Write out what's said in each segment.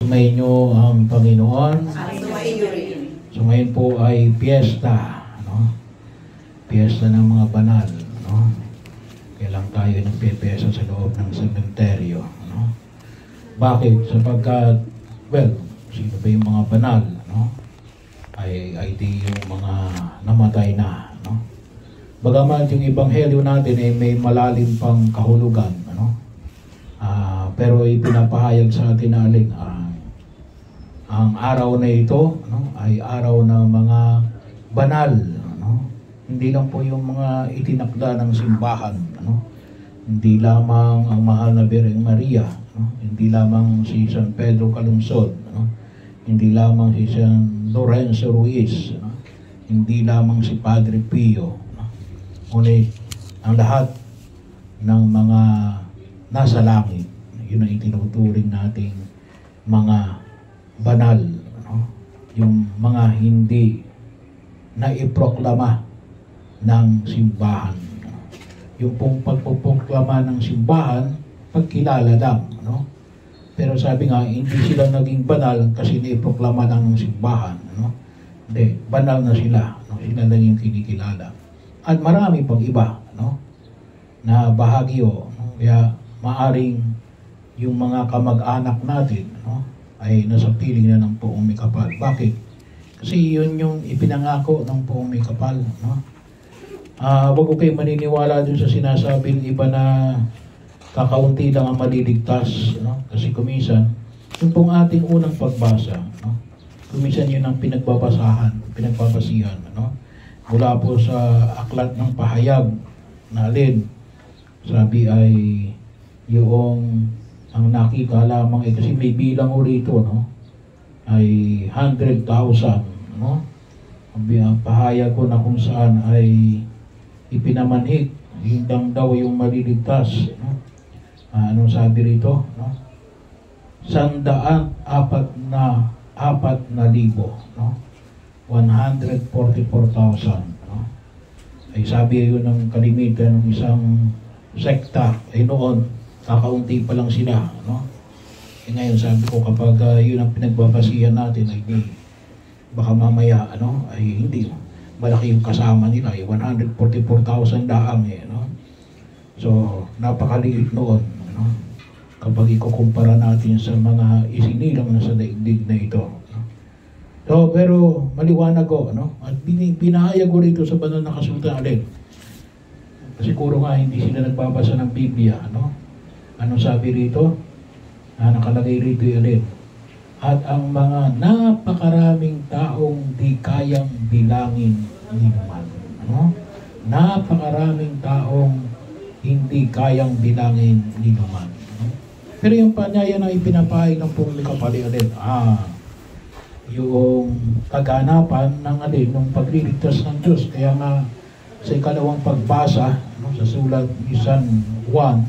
Sumayin niyo ang Panginoon. Sumayin rin. So ngayon po ay piyesta, no? Piyesta ng mga banal, no? Kailang tayo nagpipiyesta sa loob ng sementeryo, no? Bakit? Sapagkat, well, sino ba yung mga banal, no? Ay di yung mga namatay na, no? Bagaman yung ebanghelyo natin ay may malalim pang kahulugan, ano? Pero ipinapahayag sa atin na ang araw na ito, no, ay araw ng mga banal, no? Hindi lang po yung mga itinakda ng simbahan, no? Hindi lamang ang mahal na Birheng Maria, no? Hindi lamang si San Pedro Calungsod, no? Hindi lamang si San Lorenzo Ruiz, no? Hindi lamang si Padre Pio, no? Ngunit ang lahat ng mga nasa langit, yun ang itinuturing nating mga banal, no? Yung mga hindi na iproklama ng simbahan, no? Yung pong pagpoproklama ng simbahan, pagkilala lang, no? Pero sabi nga, hindi sila naging banal kasi naiproklama lang ng simbahan, no? Hindi, banal na sila, no? Sila lang yung kinikilala. At marami pang iba, no, na bahagyo, no? Kaya maaring yung mga kamag-anak natin, no, ay nasa piling na ng Poong May Kapal. Bakit? Kasi yun yung ipinangako ng Poong May Kapal, no? Wag ko kayo maniniwala dun sa sinasabi ng iba na kakaunti lang ang maliligtas, no? Kasi kuminsan, yung pong ating unang pagbasa, no, kuminsan yun ang pinagbabasihan, no? Mula po sa aklat ng pahayag na alin, sabi ay yung ang nakita lamang kasi may bilang rito, no, ay 100,000, no? Ang pahayag ko na kung saan ay ipinamanhik, hindang daw yung maliligtas, no? Anong sabi rito, no? 144,000, no? 144,000, no? Ay sabi yun ng kalimitan ng isang sekta ay noon, kakaunti pa lang sila, no? Ngayon sabi ko kapag yun ang pinagbabasihan natin ay di, baka mamaya ay hindi malaki yung kasama nila, ay 144,000 daang no? So napakaliit noon, no? Kapag ikukumpara natin sa mga isinilang na sa daigdig na ito, no? So pero maliwanag ko, no? At pinahayag ko rito sa banal na kasulatan alin, siguro nga hindi sila nagbabasa ng Biblia, no? Ano sabi rito? Nakalagay rito yun. At ang mga napakaraming taong di kayang bilangin ni naman. Ano? Napakaraming taong hindi kayang bilangin ni naman. Ano? Pero yung panyaya na ipinapahayag ng Poong May Kapal alin, yung kaganapan ng alin, ng pagliligtas ng Diyos. Kaya nga sa ikalawang pagbasa, no, sa sulat ni San Juan,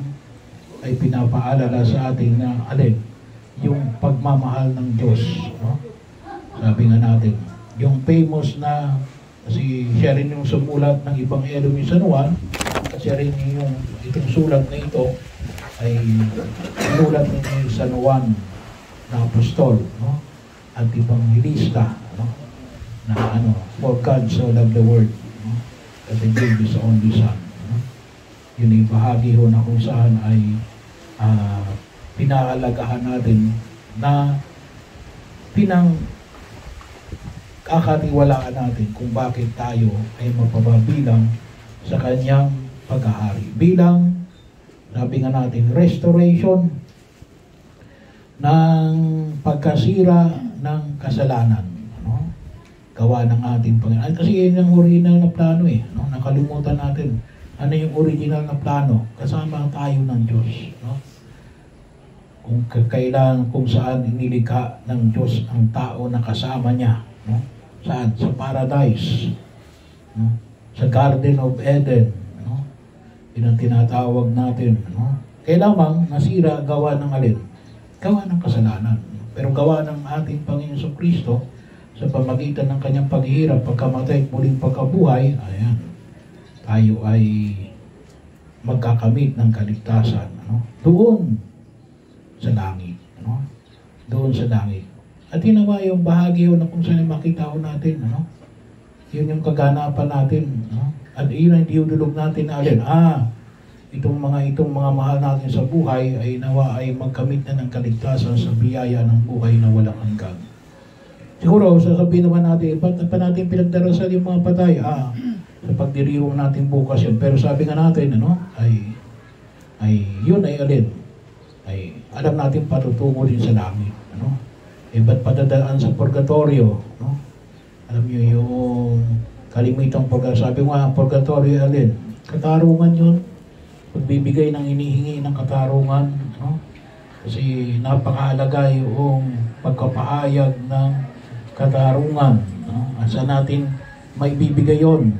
ay pinapaalala sa atin na alin, yung pagmamahal ng Diyos, no? Sabi nga natin, yung famous na, kasi siya rin yung sumulat ng Ebanghelyo ni San Juan, at siya rin yung itong sulat na ito ay sulat ni San Juan na apostol, no? At Evangelista, no? Na for God so loved the world, no? That He gave His only Son, no? Yun yung bahagi ho na kung saan ay pinaalagahan natin na kakatiwalaan natin kung bakit tayo ay mapapabilang sa kanyang paghahari. Bilang, sabi nga natin, restoration ng pagkasira ng kasalanan, no? Gawa ng ating Panginoon. Kasi yun ang original na plano, no? Nakalimutan natin. Ano yung original na plano? Kasama tayo ng Diyos, no? Kung kailan, kung saan inilikha ng Diyos ang tao na kasama niya, no? Saan? Sa paradise, no? Sa Garden of Eden, no? Yun ang tinatawag natin, no? Kailangan nasira gawa ng alin? Gawa ng kasalanan. Pero gawa ng ating Panginoon Kristo sa pamagitan ng kanyang paghihirap, pagkamatay, muling pagkabuhay, ayan, tayo ay magkakamit ng kaligtasan, no? Doon sa langit, no? doon sa langit. At yun naman yung bahagi yun na kung saan makita ko natin, ano? Yun yung kaganapan natin, no? At yun ang diudulog natin na alin. Itong mga mahal natin sa buhay ay nawa ay magkamit na ng kaligtasan sa biyaya ng buhay na walang hanggan. Siguro, sasabihin naman natin, ba't pa natin pinagdarasal yung mga patay? Sa pagdiriwang natin bukas yun. Pero sabi nga natin, ano, ay yun ay alin. Ay alam natin patutungo din sa langit. Ano? Ba't padadaan sa purgatorio? No? Alam niyo yung kalimitang sabi nga, purgatorio alin? Katarungan yun. Pagbibigay ng inihingi ng katarungan. No? Kasi napakahalaga yung pagkapahayag ng katarungan. No? At saan natin may bibigay yun?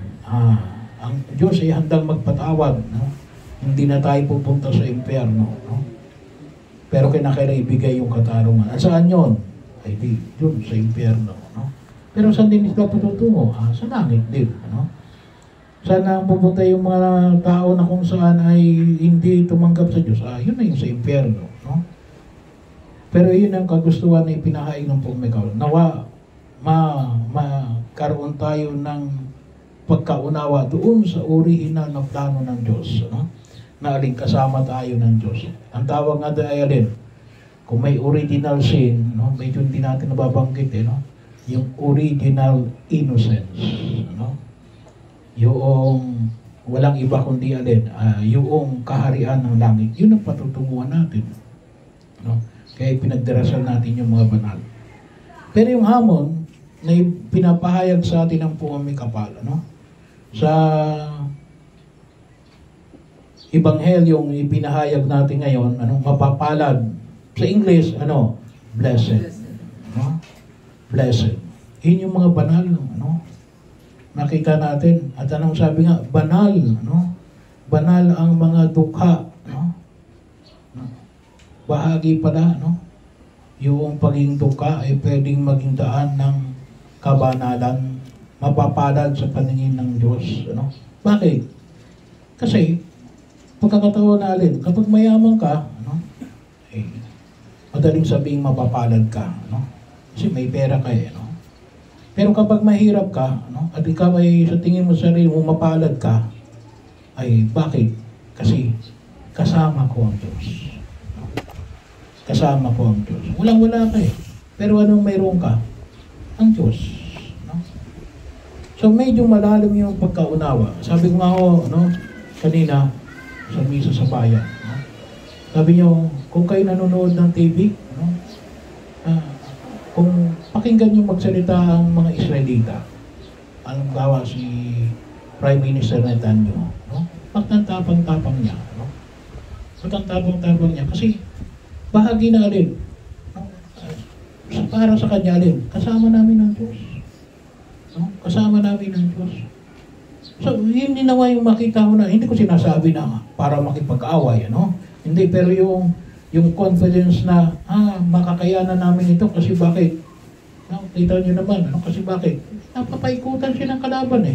Ang Diyos ay handang magpatawad. No? Hindi na tayo pupunta sa impyerno. No? Pero kinakailangan ibigay yung katarungan. At saan yun? Ay di, yun sa impyerno. No? Pero saan din sila patutungo? Sa langit din. No? Saan na pupunta yung mga tao na kung saan ay hindi tumanggap sa Diyos? Yun na yung sa impyerno. No? Pero yun ang kagustuhan na ipinahain ng pumikaw. Nawa, magkaroon tayo ng pagkaunawa doon sa original na plano ng Diyos. No? Na aling kasama tayo ng Diyos. Ang tawag nga doon ay alin, kung may original sin, no? Medyo hindi natin nababanggit, no? Yung original innocence. No? Yung walang iba kundi alin, yung kaharian ng langit. Yun ang patutunguhan natin. No? Kaya pinagdarasal natin yung mga banal. Pero yung hamon na pinapahayag sa atin ng pumamikapal, no? Sa Ebanghelyong ipinahayag natin ngayon, mapapalad. Sa English, blessed. No? Blessed. Yun yung mga banal, nakita natin. At anong sabi nga, banal, banal ang mga dukha, bahagi pala, yung pagiging dukha ay pwedeng maging daan ng kabanalan, mapapalad sa paningin ng Diyos. Bakit? Kasi, pagkakataon na alin, kapag mayaman ka, madaling sabing mapapalad ka, kasi may pera ka Pero kapag mahirap ka, at ikaw ay sa tingin mo sarili mo mapalad ka, ay bakit? Kasi kasama ko ang Diyos. Kasama ko ang Diyos. Walang-wala ka Pero anong mayroon ka? Ang Diyos. So medyo malalim yung pagkaunawa. Sabi ko nga kanina, sa misa sa bayan. Sabi niyo, kung kayo nanonood ng TV, kung pakinggan niyo magsalita ang mga Israelita, anong gawa si Prime Minister Netanyahu, pagtantapang-tapang niya, pagtantapang-tapang niya, kasi bahagi na alin, para sa kanya alin, kasama namin ng Diyos. Kasama namin ng Diyos. So, hindi nawa yung makita ko na, hindi ko sinasabi na para makipag-away, Hindi, pero yung confidence na, makakayanan namin ito kasi bakit? Kita nyo naman, kasi bakit? Napapaikutan siya ng kalaban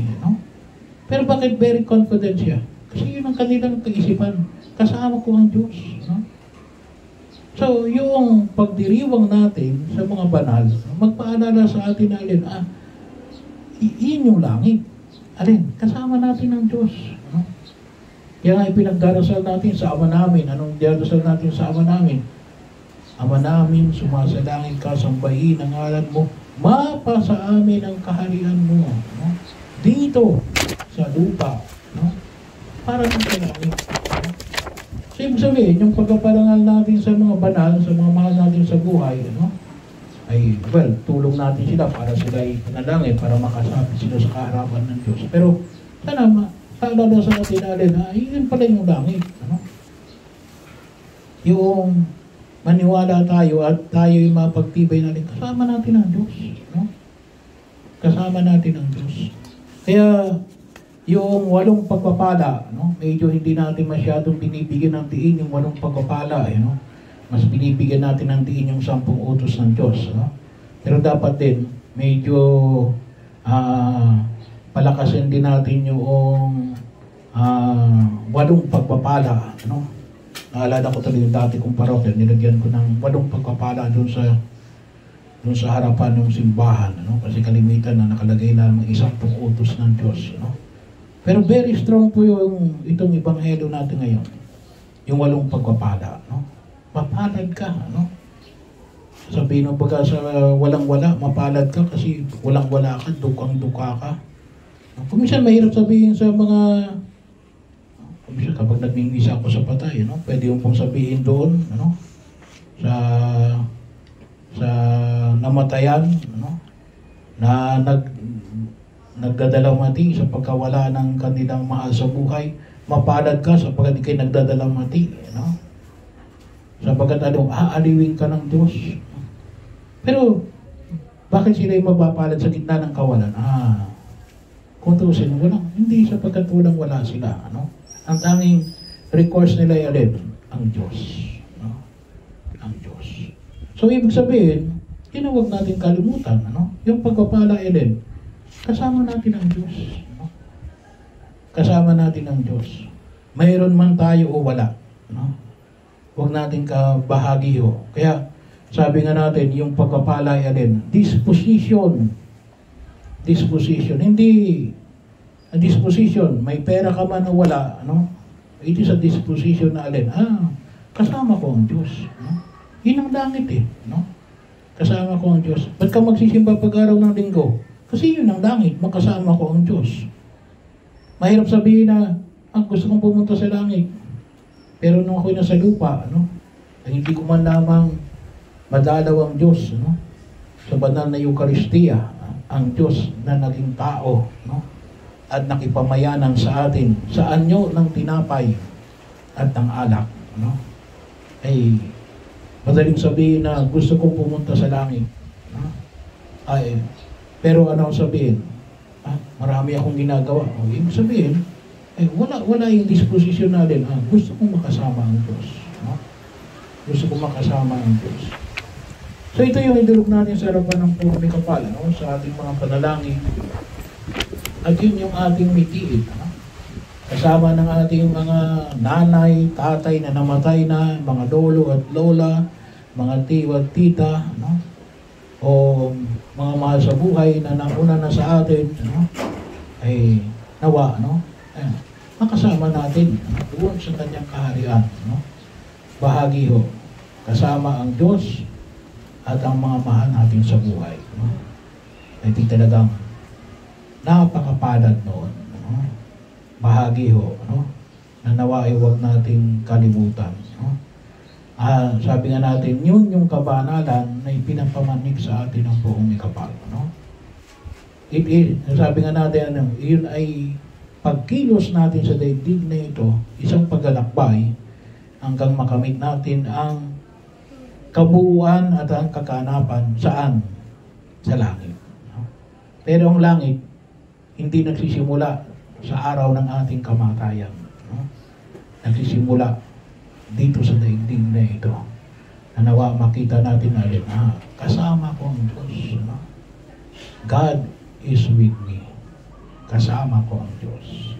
Pero bakit very confident siya? Kasi yun ang kanilang kaisipan. Kasama ko ang Diyos. So, yung pagdiriwang natin sa mga banal, magpaalala sa atin na alin, yun yung langit. Alin, kasama natin ang Diyos. Kaya nga ipinagdarasal natin sa Ama namin. Anong darasal natin sa Ama namin? Ama namin, sumasalangit ka, sambahin ang ngalan mo, mapasa amin ang kaharian mo. Dito, sa lupa. Para sa langit. So, ibig sabihin, yung pagkaparangal natin sa mga banal, sa mga mahal natin sa buhay, ay, tulong natin sila para sila ay panalangin, para makasabi sila sa kaharapan ng Diyos. Pero, sana paalala sa natin alin, yun pala yung langit. Yung maniwala tayo at tayo yung mapagtibay natin, kasama natin ang Diyos. Kasama natin ang Diyos. Kaya, yung 8 pagpapala, medyo hindi natin masyadong binibigyan ng diin yung 8 pagpapala, mas binibigyan natin ng diin yung 10 utos ng Diyos. Pero dapat din, medyo palakasin din natin yung 8 pagpapala. Naalala ko tuloy yung dati kong parokya, nilagyan ko ng 8 pagpapala doon sa harapan ng simbahan, ano? Kasi kalimitan na nakalagay na ng 10 utos ng Diyos, ano? Pero very strong po itong ebanghelyo natin ngayon. Yung 8 pagpapala, no? Mapalad ka, no? Sabihin mo baga sa walang-wala, mapalad ka kasi walang-wala ka, dukang-duka ka. Kuminsan mahirap sabihin sa mga, kuminsan kapag nagmimisa ako sa patay, no? Pwede yung pong sabihin doon, ano? Sa namatayan, ano? Na nagdadalamati sa pagkawala ng kanilang mahal sa buhay, mapalad ka sapagkat ikay nagdadalamati, no? Sapagkat aaliwin ka ng Diyos. Pero bakit sila yung mapapalad sa gitna ng kawalan? Kung tuusin, hindi sapagkat walang-wala sila, ano? Ang tanging recourse nila ay ang Diyos, no? Ang Diyos. So ibig sabihin, yun ang huwag natin kalimutan, ano? Yung pagpapala ay kasama natin ang Diyos, no? Kasama natin ang Diyos. Mayroon man tayo o wala, no? Huwag natin kabahagi ho. Kaya sabi nga natin, yung pagpapala ay disposition. Disposition. Hindi a disposition. May pera ka man o wala, no? It is a disposition na kasama ko ang Diyos, no? Yun ang langit no? Kasama ko ang Diyos. Ba't ka magsisimba pag-araw ng linggo? Kasi yun ang langit, makasama ko ang Diyos. Mahirap sabihin na, gusto kong pumunta sa langit. Pero nung ako'y nasa lupa, ano, ay hindi ko man lamang madalaw ang Diyos, no? Sa banal na Eucharistia, ang Diyos na naging tao, no? At nakipamayanan sa atin, sa anyo ng tinapay at ng alak, no? Ay madaling sabihin na gusto kong pumunta sa langit, no? Pero ano sabihin? Marami akong ginagawa. Ibig sabihin, wala yung disposisyon natin. Gusto kong makasama ang Diyos, no? Gusto kong makasama ang Diyos. So ito yung idulog natin sa harapan ng puro may kapal, no? Sa ating mga panalangin. At yun yung ating mitiid, no? Kasama ng ating mga nanay, tatay na namatay na, mga lolo at lola, mga tiwa at tita, no? O mga mahal sa buhay na nauna na sa atin, no? Ay nawa, no? Makasama natin, no? Doon sa kanyang kaharian, no? Bahagi ho, kasama ang Diyos at ang mga mahal natin sa buhay, no? Ay talagang napakapalad noon, no? Bahagi ho, no? Na nawa ay huwag nating kalimutan, no? Sabi nga natin, yun yung kabanalan na ipinapamanik sa atin ng buong mikapal, no? Sabi nga natin, yun ay pagkilos natin sa daigdig na ito, isang paglalakbay hanggang makamit natin ang kabuuan at ang kakanapan. Saan? Sa langit, no? Pero ang langit hindi nagsisimula sa araw ng ating kamatayan, no? Nagsisimula dito sa daigdig na ito. Nawa makita natin na kasama ko ang Diyos, no? God is with me. Kasama ko ang Diyos.